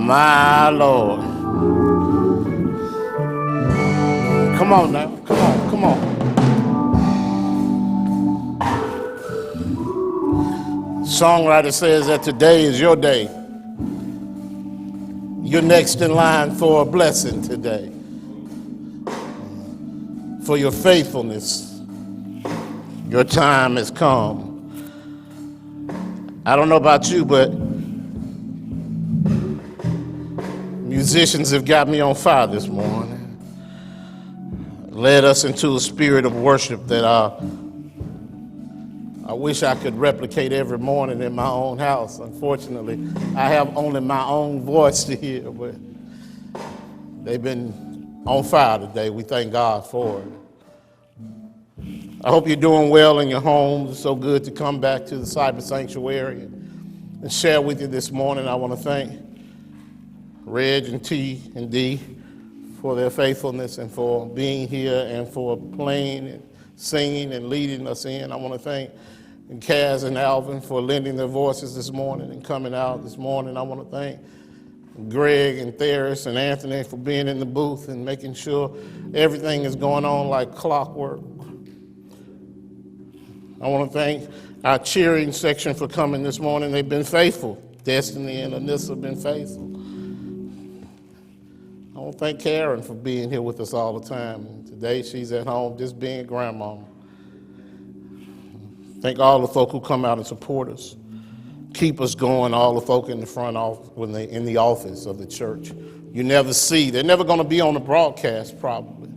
My Lord. Come on now. Come on. Songwriter says that today is your day. You're next in line for a blessing today. For your faithfulness. Your time has come. I don't know about you, but musicians have got me on fire this morning. Led us into a spirit of worship that I wish I could replicate every morning in my own house. Unfortunately, I have only my own voice to hear, but they've been on fire today. We thank God for it. I hope you're doing well in your homes. It's so good to come back to the Cyber Sanctuary and share with you this morning. I want to thank Reg and T and D for their faithfulness and for being here and for playing and singing and leading us in. I want to thank Kaz and Alvin for lending their voices this morning and coming out this morning. I want to thank Greg and Theris and Anthony for being in the booth and making sure everything is going on like clockwork. I want to thank our cheering section for coming this morning. They've been faithful. Destiny and Anissa have been faithful. I want to thank Karen for being here with us all the time. Today she's at home just being grandma. Thank all the folk who come out and support us. Keep us going, all the folk in the front office, when they in the office of the church. You never see. They're never going to be on the broadcast probably,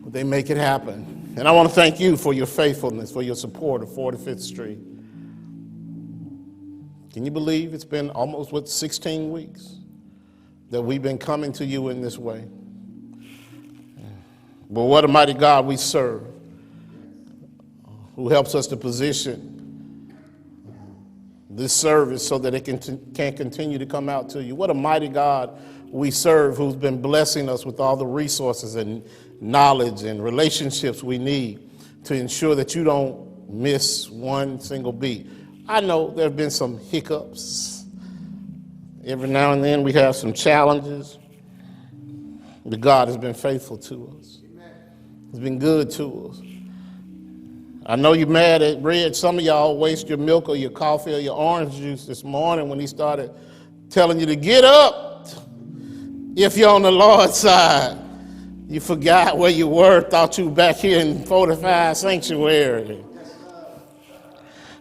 but they make it happen. And I want to thank you for your faithfulness, for your support of 45th Street. Can you believe it's been almost, 16 weeks that we've been coming to you in this way? But what a mighty God we serve, who helps us to position this service so that it can continue to come out to you. What a mighty God we serve, who's been blessing us with all the resources and knowledge and relationships we need to ensure that you don't miss one single beat. I know there have been some hiccups. Every now and then we have some challenges, but God has been faithful to us. He's been good to us. I know you're mad at Red. Some of y'all waste your milk or your coffee or your orange juice this morning when he started telling you to get up if you're on the Lord's side. You forgot where you were, thought you were back here in 45 Sanctuary.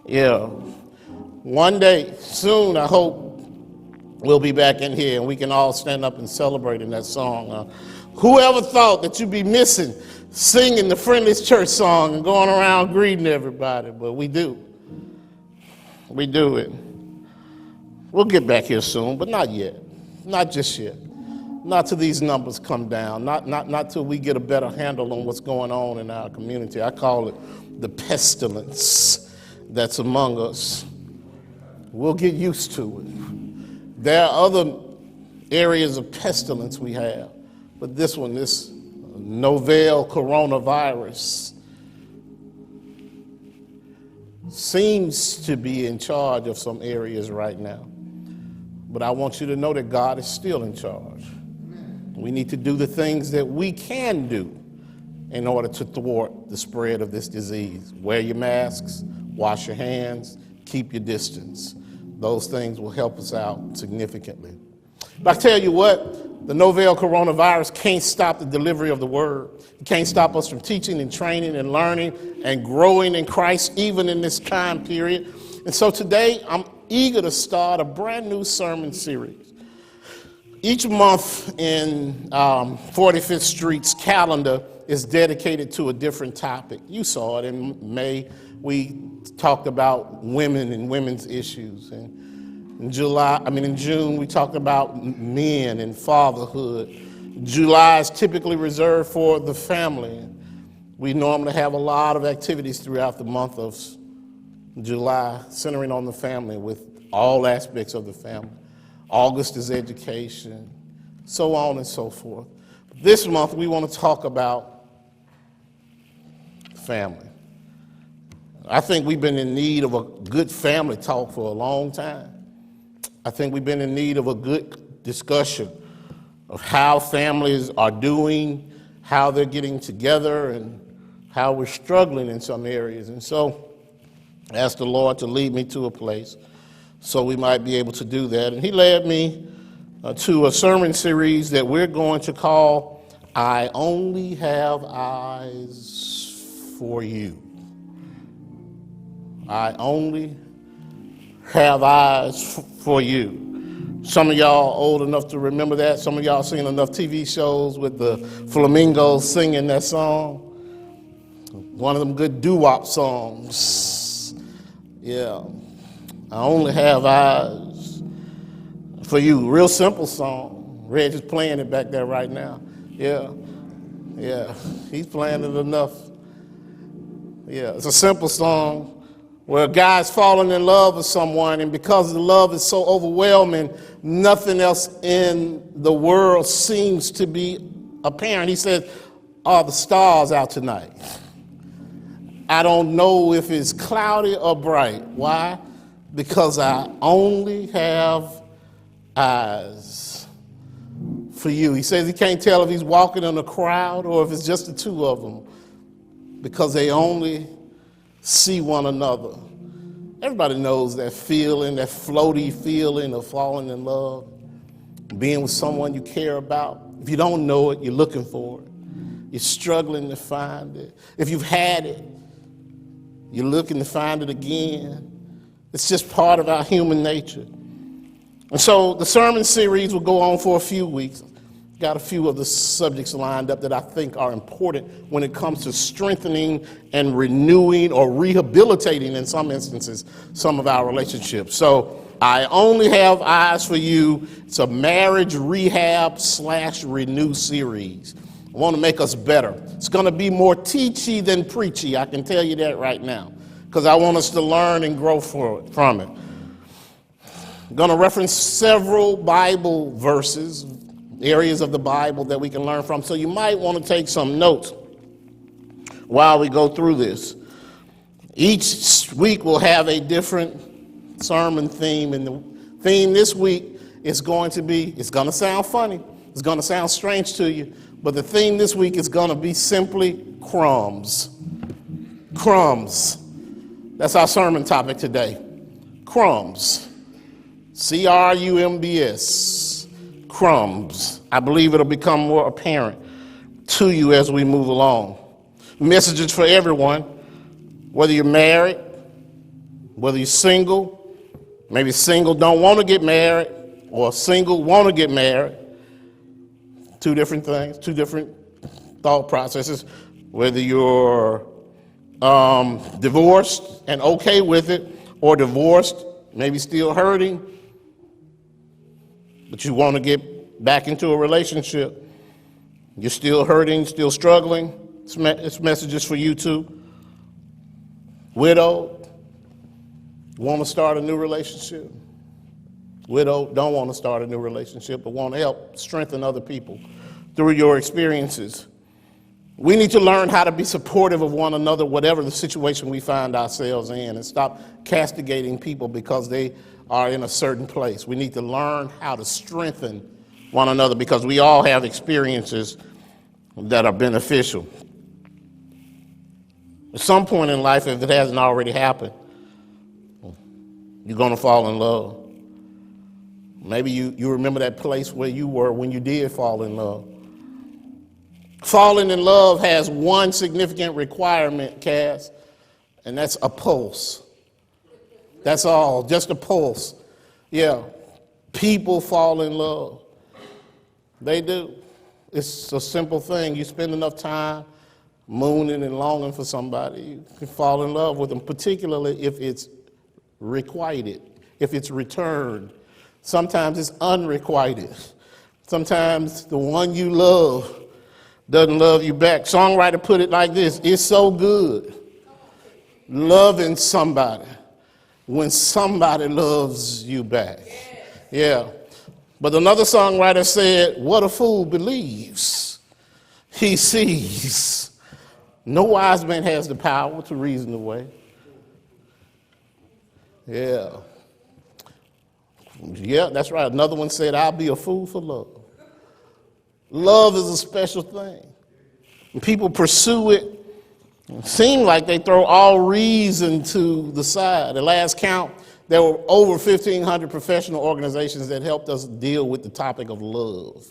Yeah. One day, soon, I hope, we'll be back in here and we can all stand up and celebrate in that song. Whoever thought that you'd be missing singing the Friendliest Church song and going around greeting everybody, but we do. We do it. We'll get back here soon, but not yet. Not just yet. Not till these numbers come down. Not till we get a better handle on what's going on in our community. I call it the pestilence that's among us. We'll get used to it. There are other areas of pestilence we have, but this one, this novel coronavirus, seems to be in charge of some areas right now. But I want you to know that God is still in charge. We need to do the things that we can do in order to thwart the spread of this disease. Wear your masks, wash your hands, keep your distance. Those things will help us out significantly. But I tell you what, the novel coronavirus can't stop the delivery of the word. It can't stop us from teaching and training and learning and growing in Christ, even in this time period. And so today, I'm eager to start a brand new sermon series. Each month in 45th Street's calendar is dedicated to a different topic. You saw it in May. We talked about women and women's issues. And in June, we talked about men and fatherhood. July is typically reserved for the family. We normally have a lot of activities throughout the month of July centering on the family with all aspects of the family. August is education, so on and so forth. This month, we want to talk about family. I think we've been in need of a good family talk for a long time. I think we've been in need of a good discussion of how families are doing, how they're getting together, and how we're struggling in some areas. And so I asked the Lord to lead me to a place so we might be able to do that. And he led me to a sermon series that we're going to call I Only Have Eyes for You. I only have eyes for you. Some of y'all old enough to remember that. Some of y'all seen enough TV shows with the flamingos singing that song. One of them good doo-wop songs. Yeah. I only have eyes for you. Real simple song. Reg is playing it back there right now. Yeah. He's playing it enough. Yeah, it's a simple song where a guy's falling in love with someone, and because the love is so overwhelming, nothing else in the world seems to be apparent. He says, are the stars out tonight? I don't know if it's cloudy or bright. Why? Because I only have eyes for you. He says he can't tell if he's walking in a crowd or if it's just the two of them, because they only see one another. Everybody knows that feeling, that floaty feeling of falling in love, being with someone you care about. If you don't know it, you're looking for it. You're struggling to find it. If you've had it, you're looking to find it again. It's just part of our human nature. And so the sermon series will go on for a few weeks. Got a few of the subjects lined up that I think are important when it comes to strengthening and renewing or rehabilitating, in some instances, some of our relationships. So I Only Have Eyes for You. It's a marriage rehab / renew series. I want to make us better. It's going to be more teachy than preachy. I can tell you that right now, because I want us to learn and grow from it. I'm going to reference several Bible verses, areas of the Bible that we can learn from. So you might want to take some notes while we go through this. Each week we'll have a different sermon theme, and the theme this week is going to be, it's going to sound funny, it's going to sound strange to you, but the theme this week is going to be simply crumbs. Crumbs. That's our sermon topic today. Crumbs. Crumbs. Crumbs. I believe it'll become more apparent to you as we move along. Messages for everyone, whether you're married, whether you're single, maybe single don't want to get married, or single want to get married. Two different things, two different thought processes. Whether you're divorced and okay with it, or divorced, maybe still hurting, but you want to get back into a relationship. You're still hurting, still struggling. It's messages for you too. Widow, want to start a new relationship. Widow, don't want to start a new relationship, but want to help strengthen other people through your experiences. We need to learn how to be supportive of one another, whatever the situation we find ourselves in, and stop castigating people because they are in a certain place. We need to learn how to strengthen one another because we all have experiences that are beneficial. At some point in life, if it hasn't already happened, you're going to fall in love. Maybe you remember that place where you were when you did fall in love. Falling in love has one significant requirement, Cass, and that's a pulse. That's all, just a pulse. Yeah, people fall in love. They do. It's a simple thing. You spend enough time mooning and longing for somebody, you can fall in love with them, particularly if it's requited, if it's returned. Sometimes it's unrequited. Sometimes the one you love doesn't love you back. Songwriter put it like this: it's so good loving somebody when somebody loves you back. Yeah. But another songwriter said, what a fool believes he sees. No wise man has the power to reason away. Yeah. Yeah, that's right. Another one said, I'll be a fool for love. Love is a special thing. When people pursue it, it seems like they throw all reason to the side. At last count, there were over 1,500 professional organizations that helped us deal with the topic of love.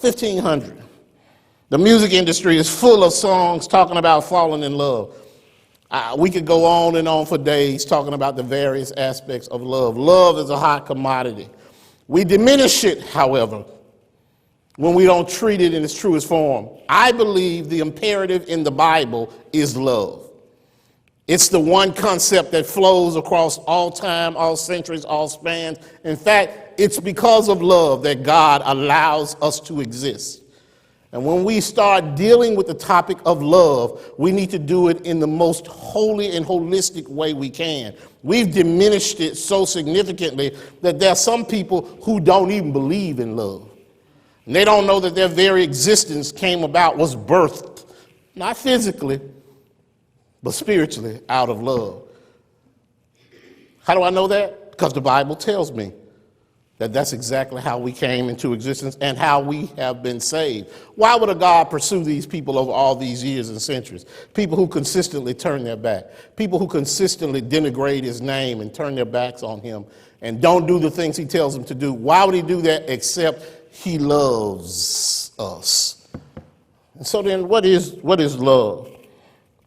1,500. The music industry is full of songs talking about falling in love. We could go on and on for days talking about the various aspects of love. Love is a hot commodity. We diminish it, however, when we don't treat it in its truest form. I believe the imperative in the Bible is love. It's the one concept that flows across all time, all centuries, all spans. In fact, it's because of love that God allows us to exist. And when we start dealing with the topic of love, we need to do it in the most holy and holistic way we can. We've diminished it so significantly that there are some people who don't even believe in love. And they don't know that their very existence was birthed, not physically, but spiritually out of love. How do I know that? Because the Bible tells me that that's exactly how we came into existence and how we have been saved. Why would a God pursue these people over all these years and centuries? People who consistently turn their back. People who consistently denigrate his name and turn their backs on him and don't do the things he tells them to do. Why would he do that except he loves us? And so then what is love?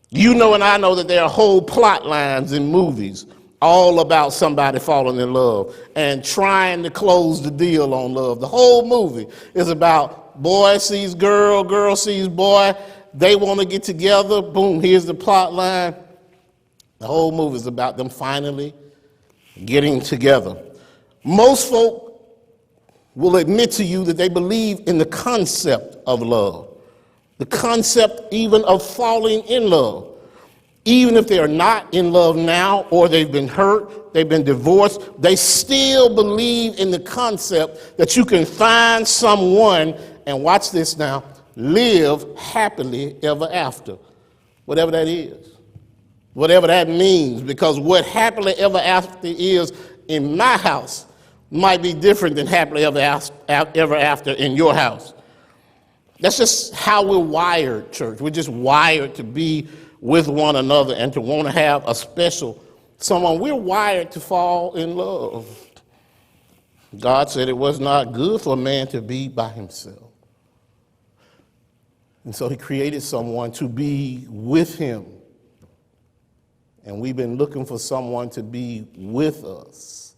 You know and I know that there are whole plot lines in movies all about somebody falling in love and trying to close the deal on love. The whole movie is about boy sees girl, girl sees boy, they want to get together, boom, here's the plot line. The whole movie is about them finally getting together. Most folk will admit to you that they believe in the concept of love, the concept even of falling in love. Even if they are not in love now, or they've been hurt, they've been divorced, they still believe in the concept that you can find someone, and watch this now, live happily ever after. Whatever that is. Whatever that means, because what happily ever after is in my house might be different than happily ever after in your house. That's just how we're wired, church. We're just wired to be with one another and to want to have a special someone. We're wired to fall in love. God said it was not good for a man to be by himself. And so he created someone to be with him. And we've been looking for someone to be with us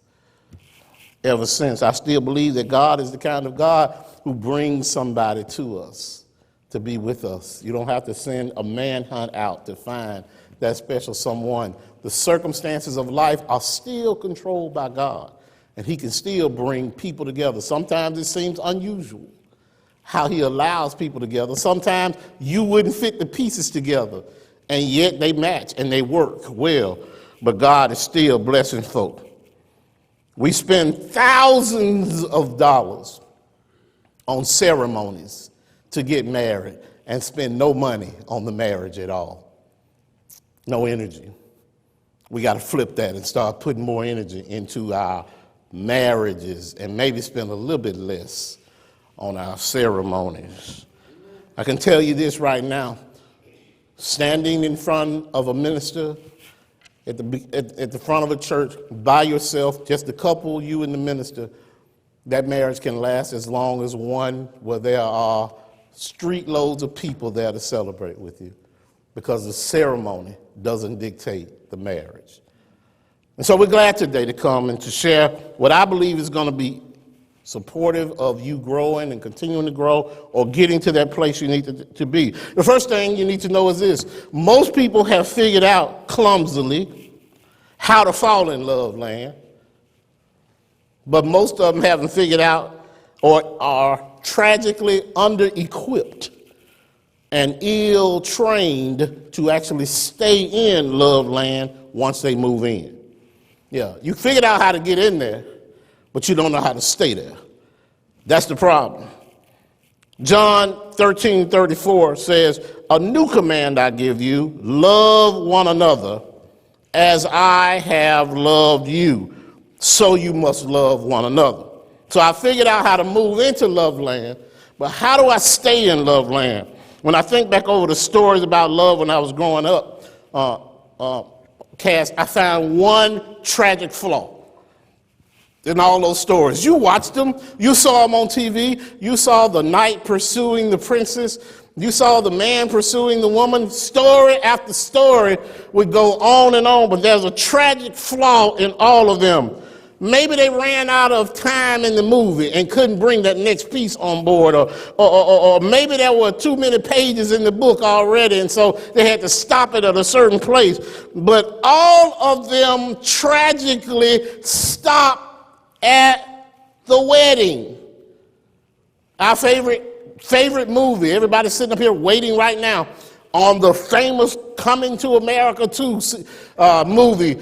ever since. I still believe that God is the kind of God who brings somebody to us to be with us. You don't have to send a manhunt out to find that special someone. The circumstances of life are still controlled by God, and he can still bring people together. Sometimes it seems unusual how he allows people together. Sometimes you wouldn't fit the pieces together, and yet they match and they work well. But God is still blessing folk. We spend thousands of dollars on ceremonies to get married and spend no money on the marriage at all. No energy. We got to flip that and start putting more energy into our marriages and maybe spend a little bit less on our ceremonies. I can tell you this right now. Standing in front of a minister at the front of a church by yourself, just a couple, you and the minister, that marriage can last as long as one where there are street loads of people there to celebrate with you, because the ceremony doesn't dictate the marriage. And so we're glad today to come and to share what I believe is going to be supportive of you growing and continuing to grow or getting to that place you need to be. The first thing you need to know is this. Most people have figured out clumsily how to fall in love, land. But most of them haven't figured out or are tragically under-equipped and ill-trained to actually stay in love land once they move in. Yeah, you figured out how to get in there, but you don't know how to stay there. That's the problem. John 13:34 says, "A new command I give you, love one another as I have loved you. so you must love one another. So I figured out how to move into love land, but how do I stay in love land? When I think back over the stories about love when I was growing up, Cass, I found one tragic flaw in all those stories. You watched them. You saw them on TV. You saw the knight pursuing the princess. You saw the man pursuing the woman. Story after story would go on and on, but there's a tragic flaw in all of them. Maybe they ran out of time in the movie and couldn't bring that next piece on board, or maybe there were too many pages in the book already, and so they had to stop it at a certain place. But all of them tragically stop at the wedding. Our favorite movie, everybody's sitting up here waiting right now on the famous Coming to America 2 movie.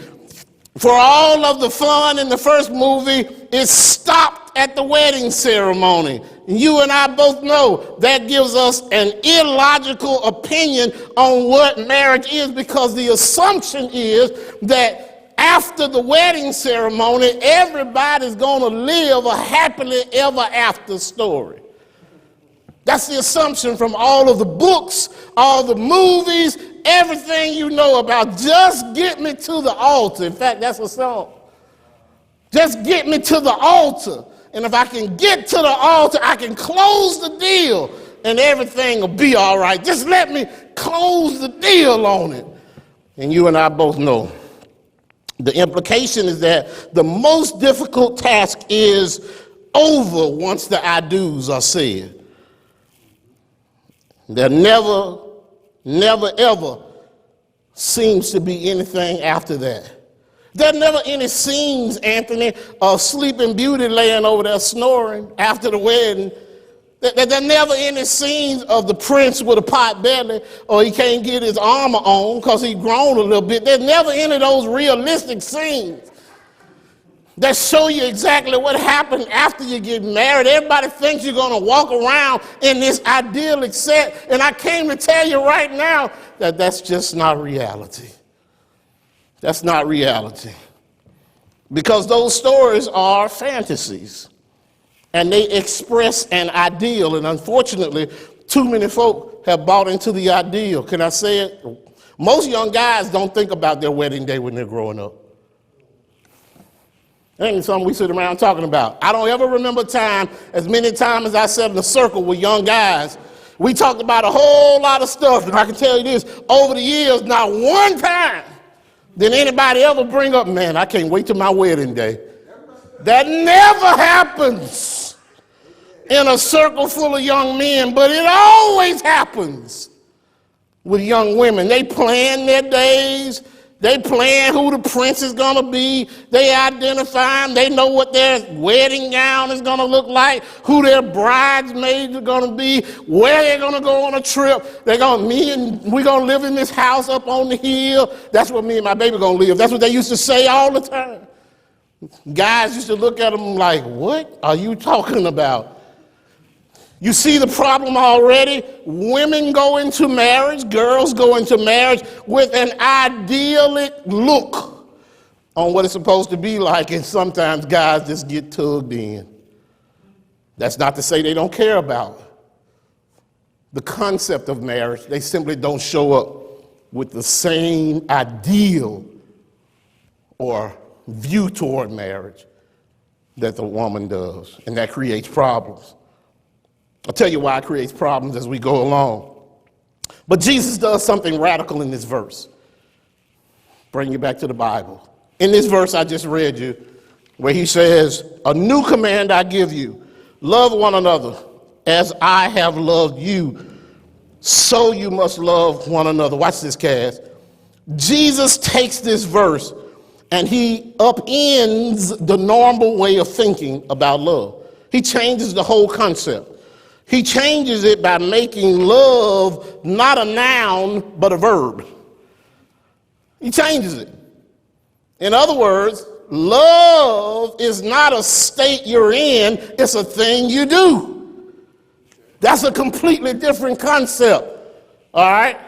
For all of the fun in the first movie, it stopped at the wedding ceremony. You and I both know that gives us an illogical opinion on what marriage is, because the assumption is that after the wedding ceremony, everybody's going to live a happily ever after story. That's the assumption from all of the books, all the movies, everything you know about. Just get me to the altar. In fact, that's a song. Just get me to the altar. And if I can get to the altar, I can close the deal and everything will be all right. Just let me close the deal on it. And you and I both know the implication is that the most difficult task is over once the I do's are said. There never, ever seems to be anything after that. There's never any scenes, Anthony, of Sleeping Beauty laying over there snoring after the wedding. There's never any scenes of the prince with a pot belly, or he can't get his armor on because he's grown a little bit. There's never any of those realistic scenes that show you exactly what happened after you get married. Everybody thinks you're going to walk around in this idyllic set, and I came to tell you right now that that's just not reality. That's not reality. Because those stories are fantasies, and they express an ideal, and unfortunately, too many folk have bought into the ideal. Can I say it? Most young guys don't think about their wedding day when they're growing up. That ain't something we sit around talking about. I don't ever remember a time, as many times as I sat in a circle with young guys, we talked about a whole lot of stuff. And I can tell you this, over the years, not one time did anybody ever bring up, man, I can't wait till my wedding day. That never happens in a circle full of young men, but it always happens with young women. They plan their days. They plan who the prince is going to be. They identify them. They know what their wedding gown is going to look like, who their bridesmaids are going to be, where they're going to go on a trip. We're going to live in this house up on the hill. That's where me and my baby going to live. That's what they used to say all the time. Guys used to look at them like, what are you talking about? You see the problem already? Women go into marriage, girls go into marriage with an idyllic look on what it's supposed to be like, and sometimes guys just get tugged in. That's not to say they don't care about the concept of marriage. They simply don't show up with the same ideal or view toward marriage that the woman does, and that creates problems. I'll tell you why it creates problems as we go along. But Jesus does something radical in this verse. Bring you back to the Bible. In this verse I just read you, where he says, a new command I give you, love one another as I have loved you, so you must love one another. Watch this, Cass. Jesus takes this verse and he upends the normal way of thinking about love. He changes the whole concept. He changes it by making love not a noun, but a verb. He changes it. In other words, love is not a state you're in, it's a thing you do. That's a completely different concept, all right?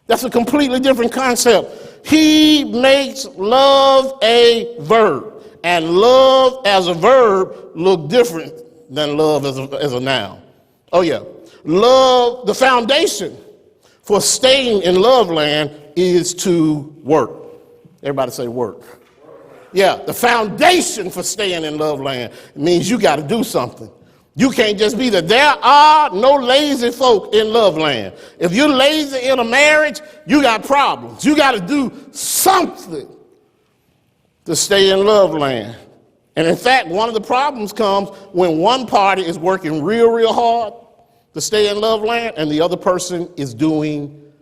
That's a completely different concept. He makes love a verb. and love as a verb look different than love as a noun. Oh yeah. Love, the foundation for staying in love land is to work. Everybody say work. Yeah, the foundation for staying in love land means you got to do something. You can't just be there. There are no lazy folk in love land. If you're lazy in a marriage, you got problems. You got to do something to stay in love land. And in fact, one of the problems comes when one party is working real hard to stay in love land and the other person is doing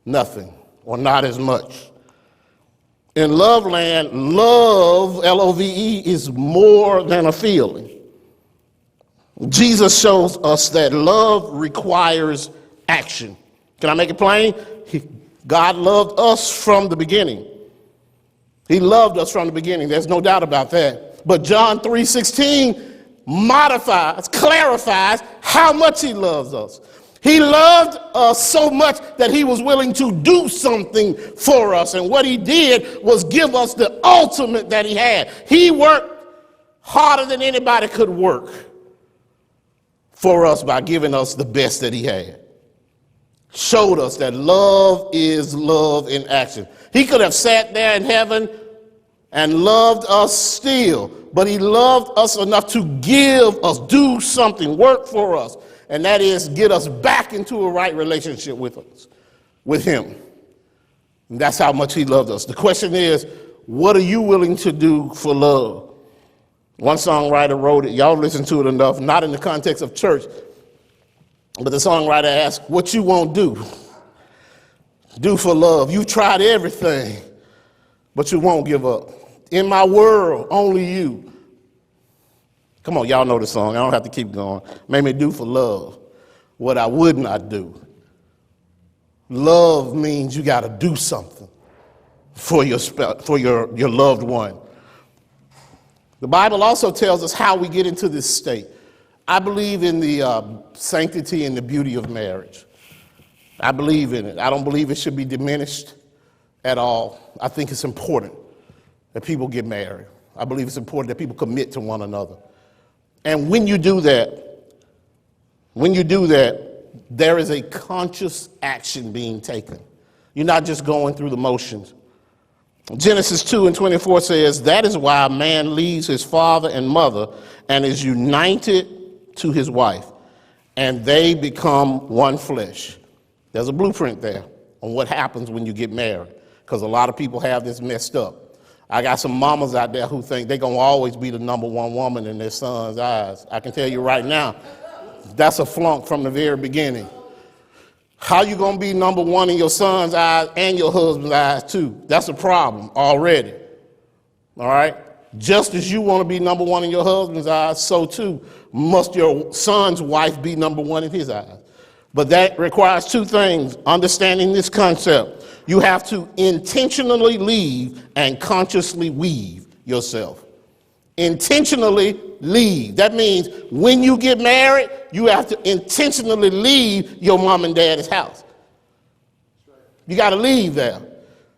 nothing or not as much. In love land, love, L-O-V-E, is more than a feeling. Jesus shows us that love requires action. Can I make it plain? God loved us from the beginning. He loved us from the beginning. There's no doubt about that. But John 3:16 modifies, clarifies how much he loves us. He loved us so much that he was willing to do something for us. And what he did was give us the ultimate that he had. He worked harder than anybody could work for us by giving us the best that he had. Showed us that love is love in action. He could have sat there in heaven and loved us still, but he loved us enough to give us, do something, work for us. And that is get us back into a right relationship with us, with him. And that's how much he loved us. The question is, what are you willing to do for love? One songwriter wrote it, y'all listen to it enough, not in the context of church, but the songwriter asked, what you won't do for love. You've tried everything, but you won't give up. In my world, only you. Come on, y'all know the song. I don't have to keep going. Make me do for love what I would not do. Love means you got to do something for your loved one. The Bible also tells us how we get into this state. I believe in the sanctity and the beauty of marriage. I believe in it. I don't believe it should be diminished at all. I think it's important that people get married. I believe it's important that people commit to one another. And when you do that, there is a conscious action being taken. You're not just going through the motions. Genesis 2:24 says, that is why a man leaves his father and mother and is united to his wife, and they become one flesh. There's a blueprint there on what happens when you get married, because a lot of people have this messed up. I got some mamas out there who think they're going to always be the number one woman in their son's eyes. I can tell you right now, that's a flunk from the very beginning. How you going to be number one in your son's eyes and your husband's eyes too? That's a problem already. All right? Just as you want to be number one in your husband's eyes, so too must your son's wife be number one in his eyes. But that requires two things, understanding this concept. You have to intentionally leave and consciously weave yourself. Intentionally leave. That means when you get married, you have to intentionally leave your mom and dad's house. You got to leave there.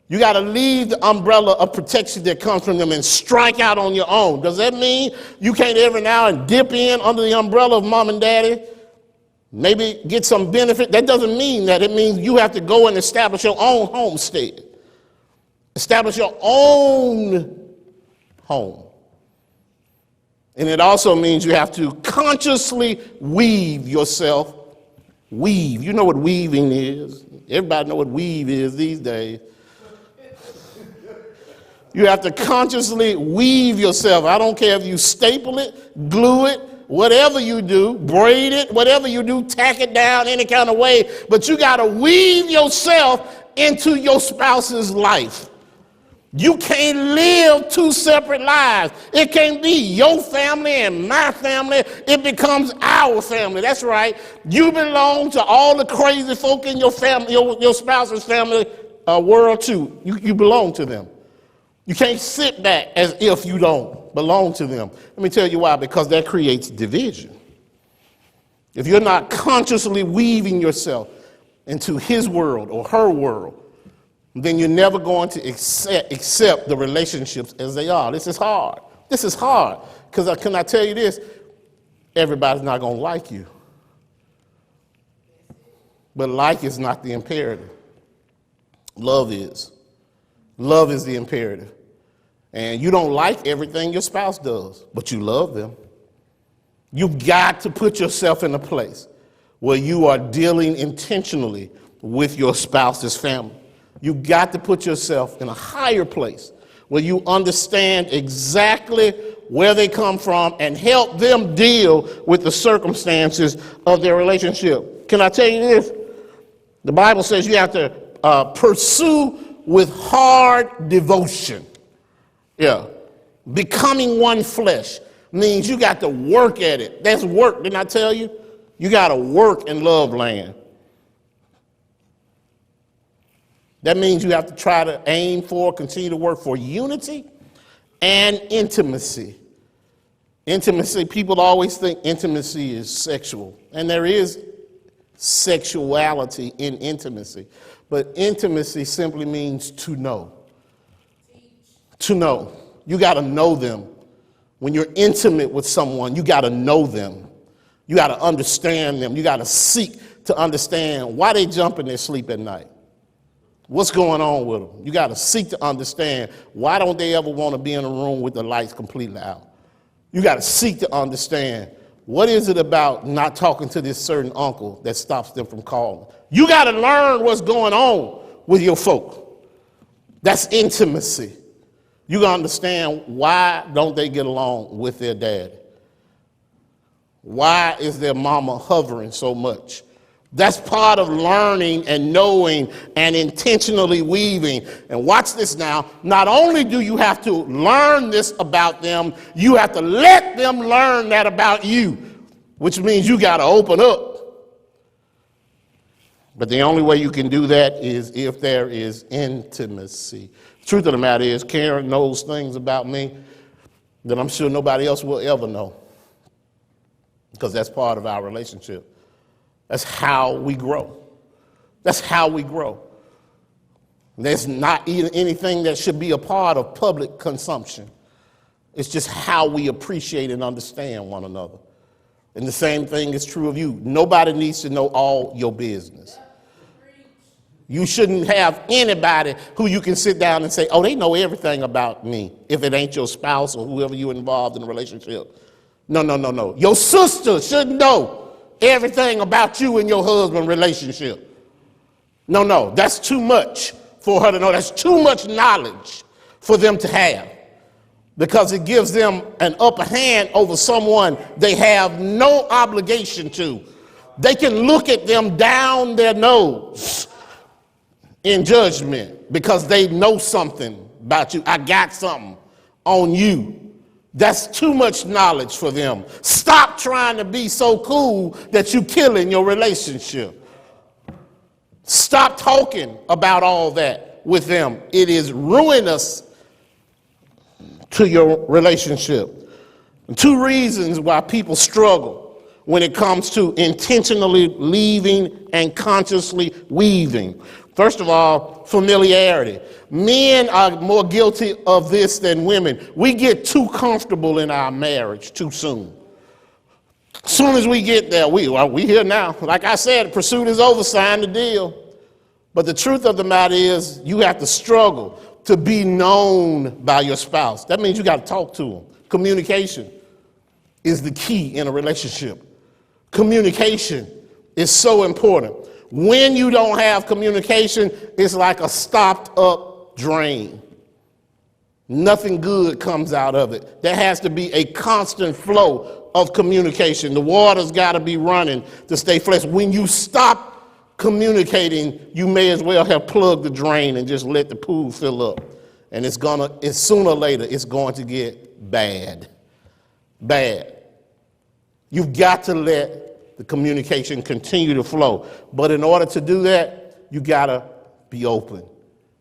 You got to leave the umbrella of protection that comes from them and strike out on your own. Does that mean you can't every now and dip in under the umbrella of mom and daddy? Maybe get some benefit? That doesn't mean that. It means you have to go and establish your own homestead. Establish your own home. And it also means you have to consciously weave yourself. Weave. You know what weaving is. Everybody know what weave is these days. You have to consciously weave yourself. I don't care if you staple it, glue it, whatever you do, braid it, whatever you do, tack it down any kind of way, but you got to weave yourself into your spouse's life. You can't live two separate lives. It can't be your family and my family. It becomes our family. That's right. You belong to all the crazy folk in your family, your spouse's family world too. You belong to them. You can't sit back as if you don't belong to them. Let me tell you why, because that creates division. If you're not consciously weaving yourself into his world or her world, then you're never going to accept the relationships as they are. This is hard. This is hard because can I tell you this? Everybody's not going to like you. But like is not the imperative. Love is. Love is the imperative. And you don't like everything your spouse does, but you love them. You've got to put yourself in a place where you are dealing intentionally with your spouse's family. You've got to put yourself in a higher place where you understand exactly where they come from and help them deal with the circumstances of their relationship. Can I tell you this? The Bible says you have to pursue with hard devotion. Yeah. Becoming one flesh means you got to work at it. That's work, didn't I tell you? You got to work in love land. That means you have to try to aim for, continue to work for unity and intimacy. Intimacy, people always think intimacy is sexual, and there is sexuality in intimacy. But intimacy simply means to know. To know. You got to know them. When you're intimate with someone, you got to know them. You got to understand them. You got to seek to understand why they jump in their sleep at night. What's going on with them? You got to seek to understand why don't they ever want to be in a room with the lights completely out. You got to seek to understand what is it about not talking to this certain uncle that stops them from calling. You got to learn what's going on with your folk. That's intimacy. You got to understand why don't they get along with their dad? Why is their mama hovering so much? That's part of learning and knowing and intentionally weaving. And watch this now. Not only do you have to learn this about them, you have to let them learn that about you, which means you got to open up. But the only way you can do that is if there is intimacy. The truth of the matter is, Karen knows things about me that I'm sure nobody else will ever know, because that's part of our relationship. That's how we grow. That's how we grow. There's not even anything that should be a part of public consumption. It's just how we appreciate and understand one another. And the same thing is true of you. Nobody needs to know all your business. You shouldn't have anybody who you can sit down and say, oh, they know everything about me, if it ain't your spouse or whoever you're involved in a relationship. No. Your sister should know everything about you and your husband relationship. No, that's too much for her to know. That's too much knowledge for them to have, because it gives them an upper hand over someone they have no obligation to. They can look at them down their nose in judgment because they know something about you. I got something on you. That's too much knowledge for them. Stop trying to be so cool that you're killing your relationship. Stop talking about all that with them. It is ruinous to your relationship. Two reasons why people struggle when it comes to intentionally leaving and consciously weaving. First of all, familiarity. Men are more guilty of this than women. We get too comfortable in our marriage too soon. As soon as we get there, we here now. Like I said, pursuit is over, sign the deal. But the truth of the matter is, you have to struggle to be known by your spouse. That means you got to talk to them. Communication is the key in a relationship. Communication is so important. When you don't have communication, it's like a stopped up drain. Nothing good comes out of it. There has to be a constant flow of communication. The water's got to be running to stay fresh. When you stop communicating, you may as well have plugged the drain and just let the pool fill up. And it's sooner or later, it's going to get bad. Bad. You've got to let the communication continue to flow. But in order to do that, you got to be open.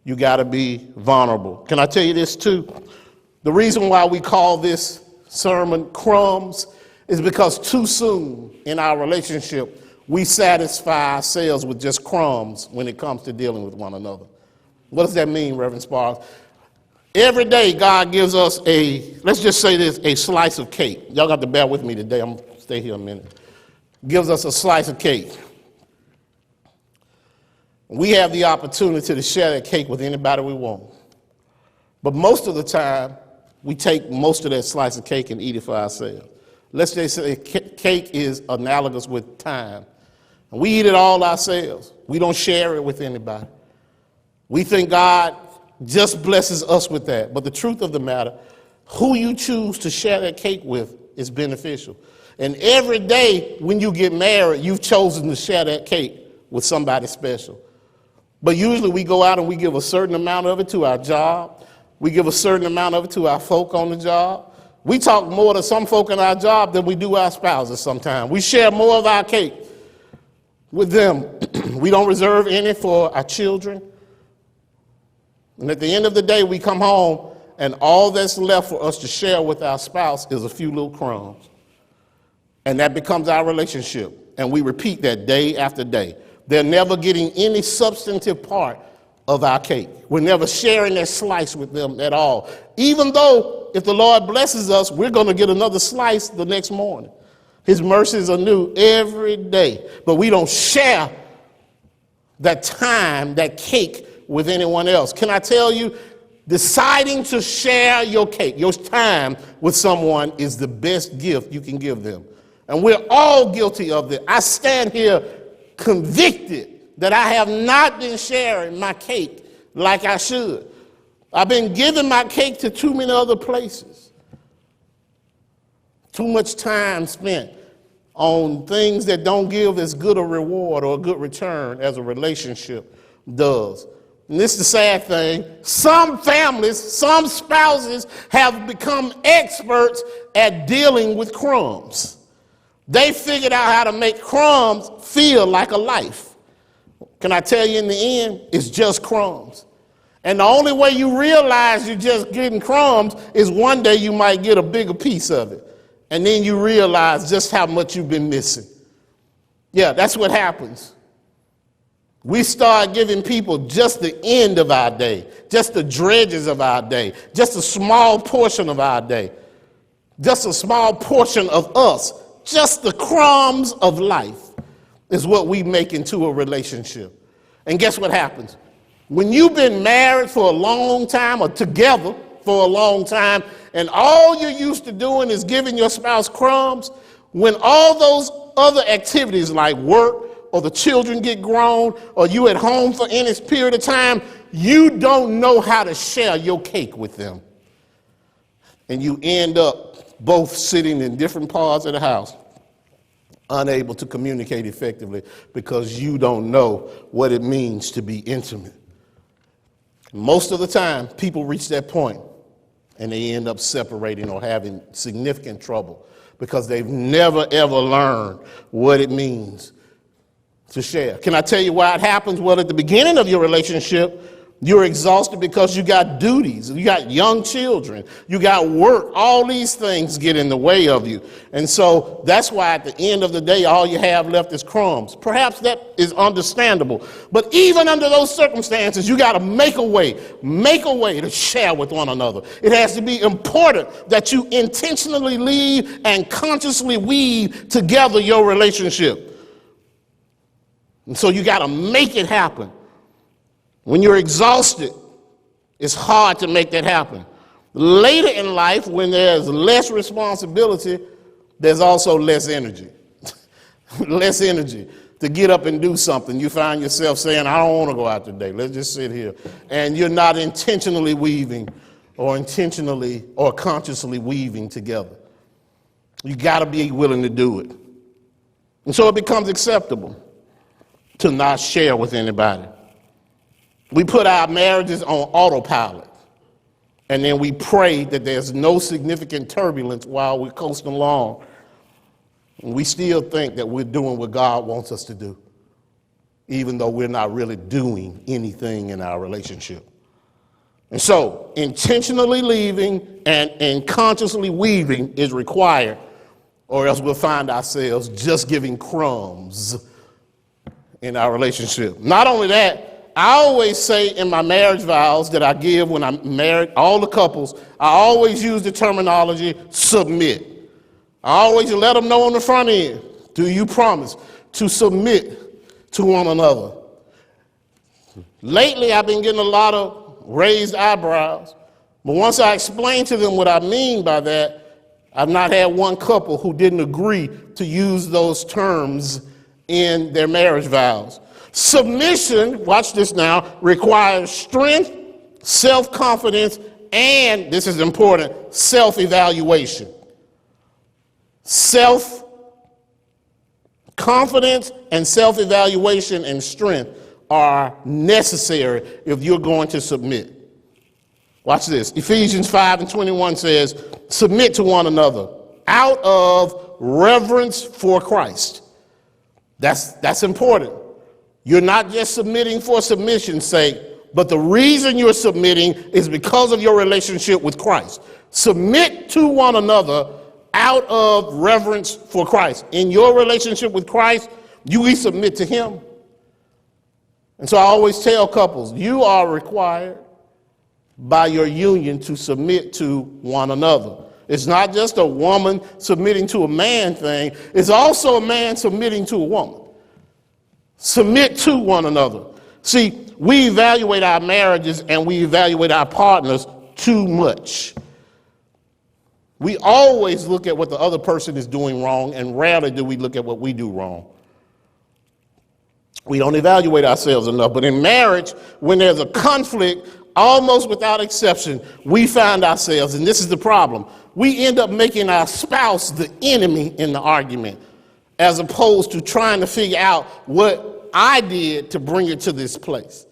You got to be vulnerable. Can I tell you this too? The reason why we call this sermon Crumbs is because too soon in our relationship, we satisfy ourselves with just crumbs when it comes to dealing with one another. What does that mean, Reverend Sparks? Every day God gives us let's just say this, a slice of cake. Y'all got to bear with me today. I'm going to stay here a minute. Gives us a slice of cake. We have the opportunity to share that cake with anybody we want. But most of the time, we take most of that slice of cake and eat it for ourselves. Let's just say cake is analogous with time. And we eat it all ourselves. We don't share it with anybody. We think God just blesses us with that. But the truth of the matter, who you choose to share that cake with is beneficial. And every day when you get married, you've chosen to share that cake with somebody special. But usually we go out and we give a certain amount of it to our job. We give a certain amount of it to our folk on the job. We talk more to some folk in our job than we do our spouses sometimes. We share more of our cake with them. We don't reserve any for our children. And at the end of the day, we come home and all that's left for us to share with our spouse is a few little crumbs. And that becomes our relationship. And we repeat that day after day. They're never getting any substantive part of our cake. We're never sharing that slice with them at all. Even though if the Lord blesses us, we're going to get another slice the next morning. His mercies are new every day. But we don't share that time, that cake with anyone else. Can I tell you, deciding to share your cake, your time with someone is the best gift you can give them. And we're all guilty of it. I stand here convicted that I have not been sharing my cake like I should. I've been giving my cake to too many other places. Too much time spent on things that don't give as good a reward or a good return as a relationship does. And this is the sad thing. Some families, some spouses have become experts at dealing with crumbs. They figured out how to make crumbs feel like a life. Can I tell you, in the end, it's just crumbs. And the only way you realize you're just getting crumbs is one day you might get a bigger piece of it. And then you realize just how much you've been missing. Yeah, that's what happens. We start giving people just the end of our day, just the dredges of our day, just a small portion of our day, just a small portion of us, just the crumbs of life is what we make into a relationship. And guess what happens? When you've been married for a long time or together for a long time and all you're used to doing is giving your spouse crumbs, when all those other activities like work or the children get grown or you at home for any period of time, you don't know how to share your cake with them. And you end up both sitting in different parts of the house, unable to communicate effectively because you don't know what it means to be intimate. Most of the time, people reach that point and they end up separating or having significant trouble because they've never, ever learned what it means to share. Can I tell you why it happens? Well, at the beginning of your relationship, you're exhausted because you got duties, you got young children, you got work, all these things get in the way of you. And so that's why at the end of the day, all you have left is crumbs. Perhaps that is understandable. But even under those circumstances, you got to make a way to share with one another. It has to be important that you intentionally leave and consciously weave together your relationship. And so you got to make it happen. When you're exhausted, it's hard to make that happen. Later in life, when there's less responsibility, there's also less energy. Less energy to get up and do something. You find yourself saying, I don't want to go out today. Let's just sit here. And you're not intentionally weaving or consciously weaving together. You got to be willing to do it. And so it becomes acceptable to not share with anybody. We put our marriages on autopilot, and then we pray that there's no significant turbulence while we're coasting along. And we still think that we're doing what God wants us to do, even though we're not really doing anything in our relationship. And so intentionally leaving and consciously weaving is required, or else we'll find ourselves just giving crumbs in our relationship. Not only that, I always say in my marriage vows that I give when I'm married, all the couples, I always use the terminology submit. I always let them know on the front end, do you promise to submit to one another? Lately, I've been getting a lot of raised eyebrows, but once I explain to them what I mean by that, I've not had one couple who didn't agree to use those terms in their marriage vows. Submission, watch this now, requires strength, self-confidence, and, this is important, self-evaluation. Self-confidence and self-evaluation and strength are necessary if you're going to submit. Watch this. Ephesians 5:21 says, submit to one another out of reverence for Christ. That's important. You're not just submitting for submission's sake, but the reason you're submitting is because of your relationship with Christ. Submit to one another out of reverence for Christ. In your relationship with Christ, you submit to him. And so I always tell couples, you are required by your union to submit to one another. It's not just a woman submitting to a man thing. It's also a man submitting to a woman. Submit to one another. See, we evaluate our marriages and we evaluate our partners too much. We always look at what the other person is doing wrong, and rarely do we look at what we do wrong. We don't evaluate ourselves enough. But in marriage, when there's a conflict, almost without exception, we find ourselves, and this is the problem, we end up making our spouse the enemy in the argument, as opposed to trying to figure out what I did to bring it to this place.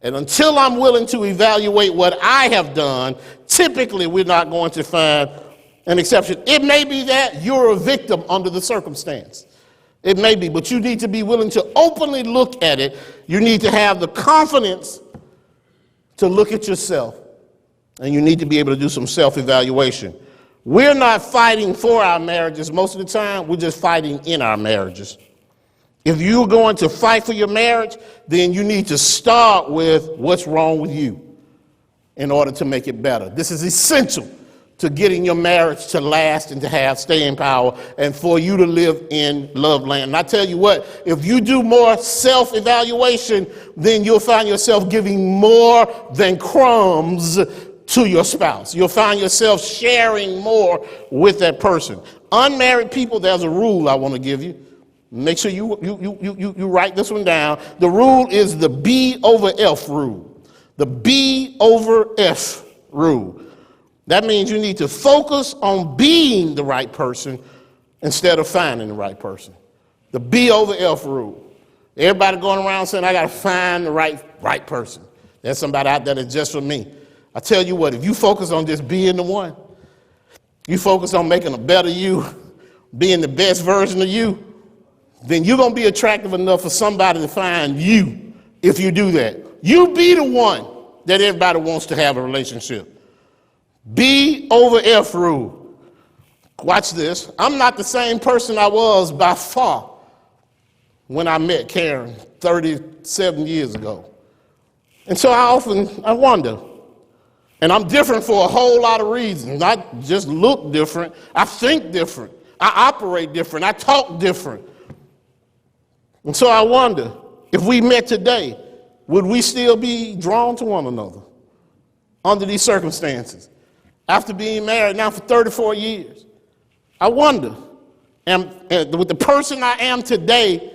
And until I'm willing to evaluate what I have done, typically we're not going to find an exception. It may be that you're a victim under the circumstance. It may be, but you need to be willing to openly look at it. You need to have the confidence to look at yourself, and you need to be able to do some self-evaluation. We're not fighting for our marriages most of the time. We're just fighting in our marriages. If you're going to fight for your marriage, then you need to start with what's wrong with you in order to make it better. This is essential to getting your marriage to last and to have staying power and for you to live in love land. And I tell you what, if you do more self-evaluation, then you'll find yourself giving more than crumbs to your spouse. You'll find yourself sharing more with that person. Unmarried people, there's a rule I want to give you. Make sure you write this one down. The rule is the B over F rule. The B over F rule. That means you need to focus on being the right person instead of finding the right person. The B over F rule. Everybody going around saying, I got to find the right person. There's somebody out there that's just for me. I tell you what, if you focus on just being the one, you focus on making a better you, being the best version of you, then you're going to be attractive enough for somebody to find you if you do that. You be the one that everybody wants to have a relationship. B over F rule. Watch this. I'm not the same person I was by far when I met Karen 37 years ago. And so I wonder, and I'm different for a whole lot of reasons. I just look different. I think different. I operate different. I talk different. And so I wonder, if we met today, would we still be drawn to one another under these circumstances? After being married now for 34 years, I wonder, would the person I am today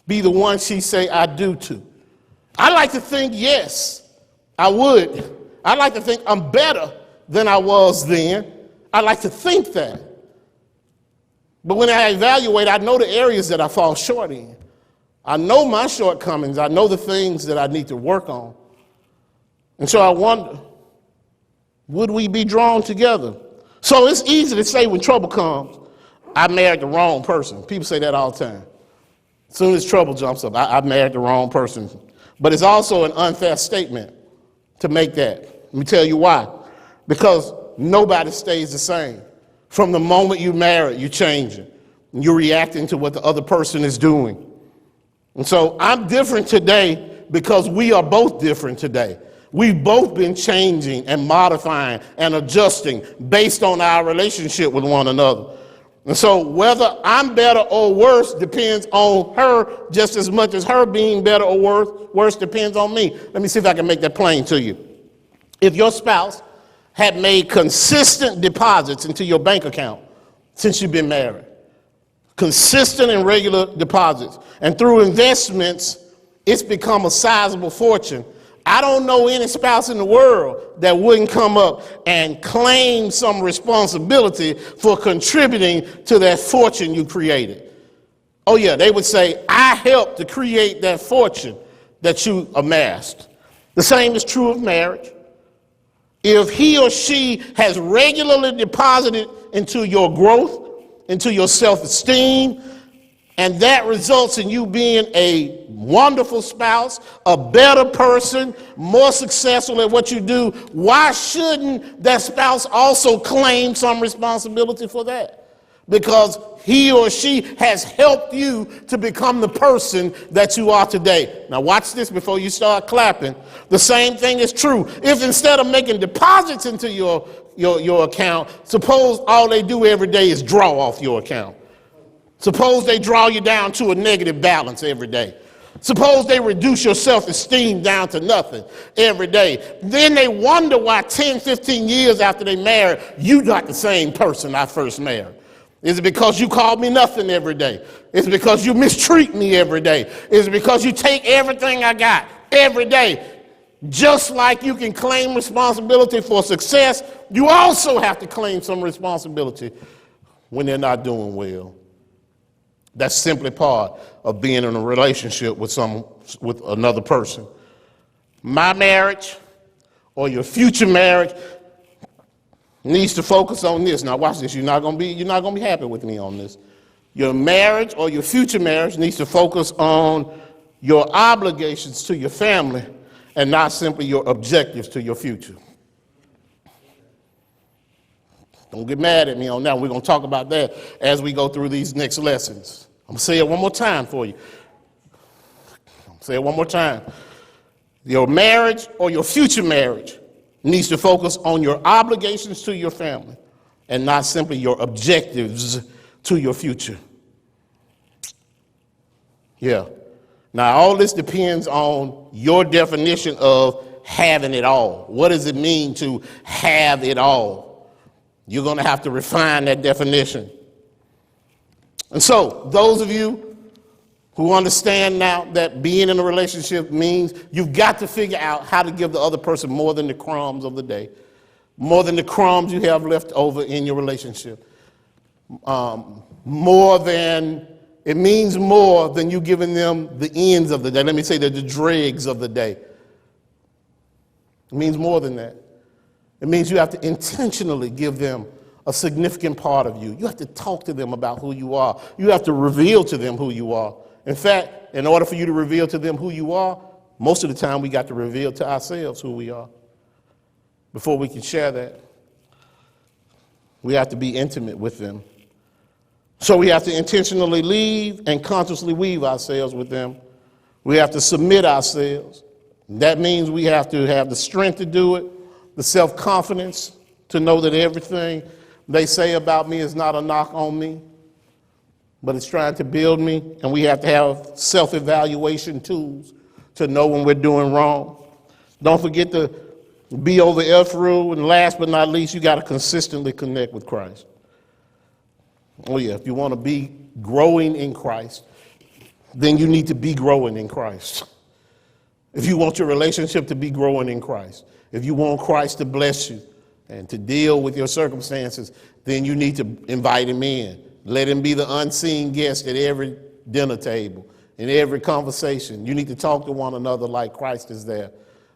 be the one she say I do to? I like to think yes, I would. I like to think I'm better than I was then. I like to think that. But when I evaluate, I know the areas that I fall short in. I know my shortcomings. I know the things that I need to work on. And so I wonder, would we be drawn together? So it's easy to say when trouble comes, I married the wrong person. People say that all the time. As soon as trouble jumps up, I married the wrong person. But it's also an unfair statement to make that. Let me tell you why. Because nobody stays the same. From the moment you marry, you're changing. You're reacting to what the other person is doing. And so I'm different today because we are both different today. We've both been changing and modifying and adjusting based on our relationship with one another. And so whether I'm better or worse depends on her just as much as her being better or worse depends on me. Let me see if I can make that plain to you. If your spouse had made consistent deposits into your bank account since you've been married, consistent and regular deposits, and through investments, it's become a sizable fortune, I don't know any spouse in the world that wouldn't come up and claim some responsibility for contributing to that fortune you created. Oh yeah, they would say, I helped to create that fortune that you amassed. The same is true of marriage. If he or she has regularly deposited into your growth, into your self-esteem, and that results in you being a wonderful spouse, a better person, more successful at what you do, why shouldn't that spouse also claim some responsibility for that? Because he or she has helped you to become the person that you are today. Now watch this before you start clapping. The same thing is true. If instead of making deposits into your account, suppose all they do every day is draw off your account. Suppose they draw you down to a negative balance every day. Suppose they reduce your self-esteem down to nothing every day. Then they wonder why 10, 15 years after they married, you not the same person I first married. Is it because you call me nothing every day? Is it because you mistreat me every day? Is it because you take everything I got every day? Just like you can claim responsibility for success, you also have to claim some responsibility when they're not doing well. That's simply part of being in a relationship with another person. My marriage or your future marriage needs to focus on this. Now watch this. You're not gonna be happy with me on this. Your marriage or your future marriage needs to focus on your obligations to your family and not simply your objectives to your future. Don't get mad at me on that. We're going to talk about that as we go through these next lessons. I'm going to say it one more time for you. Say it one more time. Your marriage or your future marriage needs to focus on your obligations to your family and not simply your objectives to your future. Yeah. Now, all this depends on your definition of having it all. What does it mean to have it all? You're going to have to refine that definition. And so, those of you who understand now that being in a relationship means you've got to figure out how to give the other person more than the crumbs of the day, more than the crumbs you have left over in your relationship, it means more than you giving them the ends of the day. Let me say the dregs of the day. It means more than that. It means you have to intentionally give them a significant part of you. You have to talk to them about who you are. You have to reveal to them who you are. In fact, in order for you to reveal to them who you are, most of the time we got to reveal to ourselves who we are. Before we can share that, we have to be intimate with them. So we have to intentionally leave and consciously weave ourselves with them. We have to submit ourselves. That means we have to have the strength to do it, the self-confidence to know that everything they say about me is not a knock on me, but it's trying to build me. And we have to have self-evaluation tools to know when we're doing wrong. Don't forget the B over F rule. And last but not least, you got to consistently connect with Christ. Oh yeah, if you want to be growing in Christ, then you need to be growing in Christ. If you want your relationship to be growing in Christ, if you want Christ to bless you and to deal with your circumstances, then you need to invite him in. Let him be the unseen guest at every dinner table, in every conversation. You need to talk to one another like Christ is there.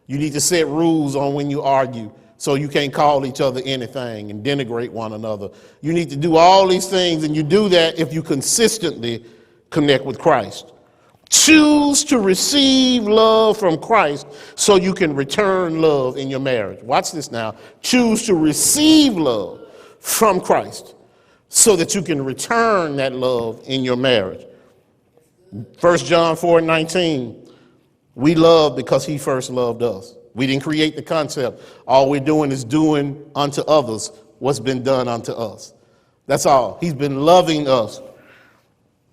You need to set rules on when you argue so you can't call each other anything and denigrate one another. You need to do all these things, and you do that if you consistently connect with Christ. Choose to receive love from Christ so you can return love in your marriage. Watch this now. Choose to receive love from Christ so that you can return that love in your marriage. 1 John 4:19, we love because he first loved us. We didn't create the concept. All we're doing is doing unto others what's been done unto us. That's all. He's been loving us.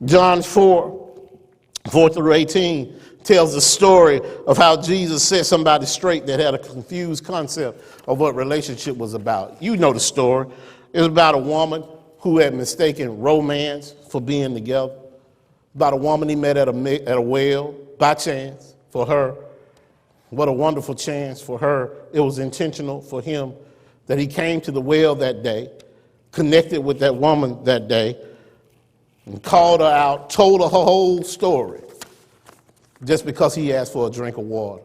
John 4:4-18 tells the story of how Jesus set somebody straight that had a confused concept of what relationship was about. You know the story. It was about a woman who had mistaken romance for being together. About a woman he met at a well by chance for her. What a wonderful chance for her. It was intentional for him that he came to the well that day, connected with that woman that day, and called her out, told her whole story, just because he asked for a drink of water.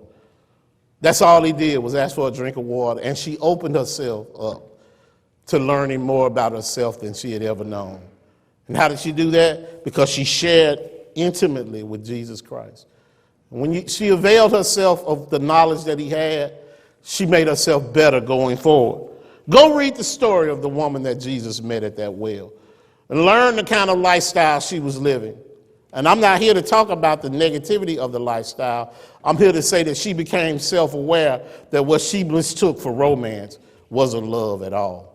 That's all he did, was ask for a drink of water, and she opened herself up to learning more about herself than she had ever known. And how did she do that? Because she shared intimately with Jesus Christ. When she availed herself of the knowledge that he had, she made herself better going forward. Go read the story of the woman that Jesus met at that well and learn the kind of lifestyle she was living. And I'm not here to talk about the negativity of the lifestyle. I'm here to say that she became self-aware that what she mistook for romance wasn't love at all.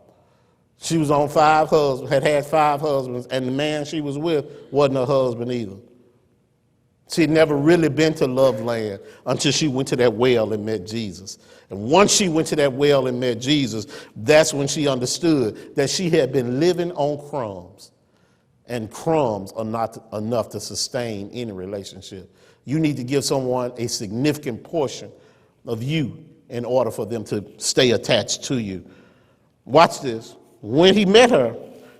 She was on had 5 husbands, and the man she was with wasn't her husband either. She had never really been to Love Land until she went to that well and met Jesus. And once she went to that well and met Jesus, that's when she understood that she had been living on crumbs. And crumbs are not enough to sustain any relationship. You need to give someone a significant portion of you in order for them to stay attached to you. Watch this. When he met her,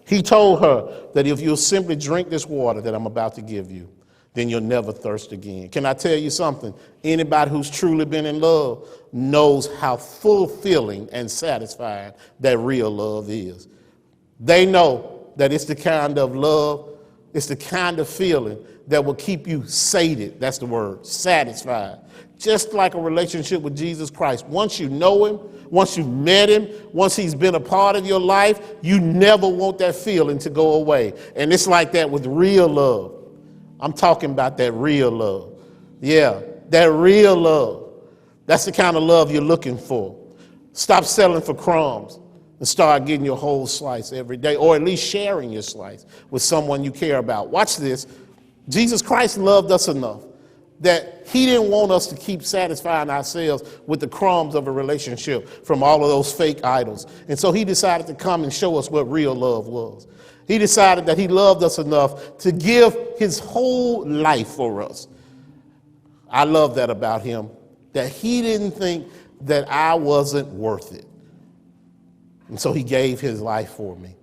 he told her that if you'll simply drink this water that I'm about to give you, then you'll never thirst again. Can I tell you something? Anybody who's truly been in love knows how fulfilling and satisfying that real love is. They know that it's the kind of love, it's the kind of feeling that will keep you sated. That's the word, satisfied. Just like a relationship with Jesus Christ. Once you know him, once you've met him, once he's been a part of your life, you never want that feeling to go away. And it's like that with real love. I'm talking about that real love. Yeah, that real love. That's the kind of love you're looking for. Stop settling for crumbs and start getting your whole slice every day, or at least sharing your slice with someone you care about. Watch this. Jesus Christ loved us enough that he didn't want us to keep satisfying ourselves with the crumbs of a relationship from all of those fake idols. And so he decided to come and show us what real love was. He decided that he loved us enough to give his whole life for us. I love that about him, that he didn't think that I wasn't worth it. And so he gave his life for me.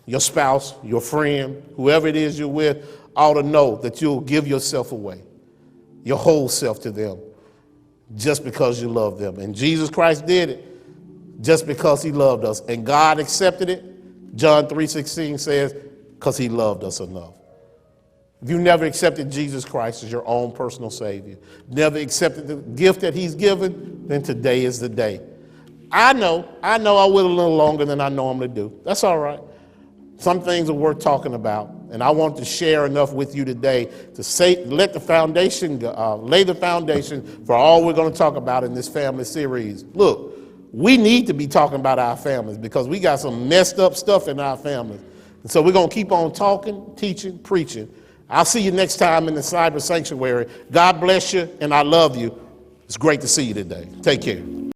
Your spouse, your friend, whoever it is you're with, ought to know that you'll give yourself away, your whole self to them, just because you love them. And Jesus Christ did it just because he loved us. And God accepted it. John 3:16 says, because he loved us enough. If you never accepted Jesus Christ as your own personal Savior, never accepted the gift that he's given, then today is the day. I know I went a little longer than I normally do. That's all right. Some things are worth talking about, and I want to share enough with you today to lay the foundation for all we're going to talk about in this family series. Look, we need to be talking about our families because we got some messed up stuff in our families. And so we're going to keep on talking, teaching, preaching. I'll see you next time in the cyber sanctuary. God bless you, and I love you. It's great to see you today. Take care.